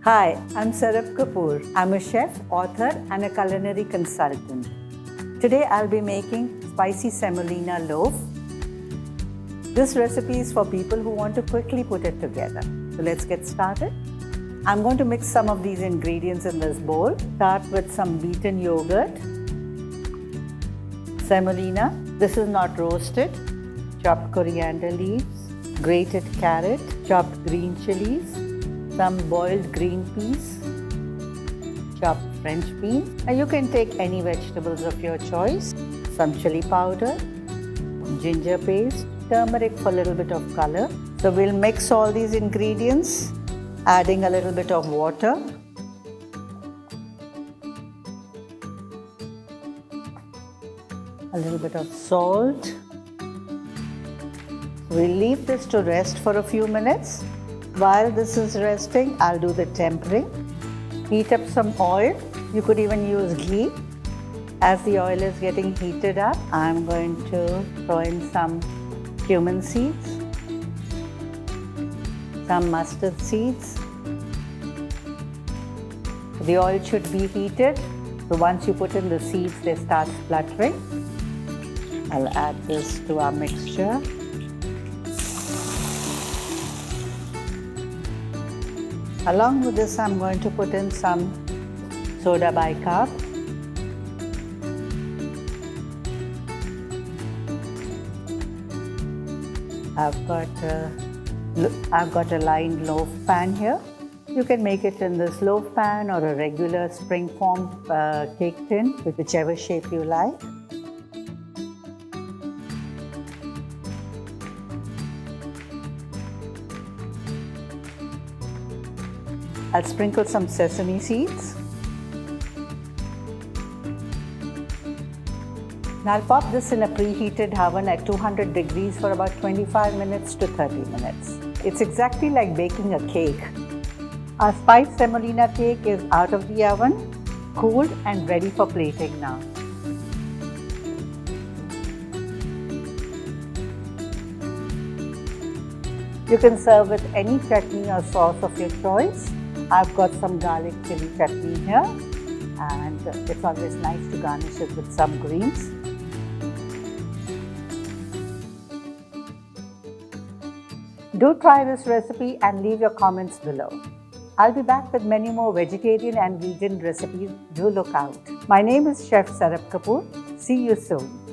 Hi, I'm Sarab Kapoor. I'm a chef, author, and a culinary consultant. Today I'll be making Spicy Semolina Loaf. This recipe is for people who want to quickly put it together. So let's get started. I'm going to mix some of these ingredients in this bowl. Start with some beaten yogurt, semolina. This is not roasted. Chopped coriander leaves, grated carrot, chopped green chilies, some boiled green peas, chopped French beans. And you can take any vegetables of your choice. Some chili powder, ginger paste, turmeric for a little bit of color. So we'll mix all these ingredients, adding a little bit of water. A little bit of salt. We'll leave this to rest for a few minutes. While this is resting, I'll do the tempering. Heat up some oil. You could even use ghee. As the oil is getting heated up, I'm going to throw in some cumin seeds, some mustard seeds. The oil should be heated. So once you put in the seeds, they start spluttering. I'll add this to our mixture. Along with this, I'm going to put in some soda bicarb. I've got a lined loaf pan here. You can make it in this loaf pan or a regular spring form cake tin, whichever shape you like. I'll sprinkle some sesame seeds. Now I'll pop this in a preheated oven at 200 degrees for about 25 minutes to 30 minutes. It's exactly like baking a cake. Our spiced semolina cake is out of the oven, cooled and ready for plating now. You can serve with any chutney or sauce of your choice. I've got some garlic chili chutney here, and it's always nice to garnish it with some greens. Do try this recipe and leave your comments below. I'll be back with many more vegetarian and vegan recipes. Do look out. My name is Chef Sarab Kapoor. See you soon.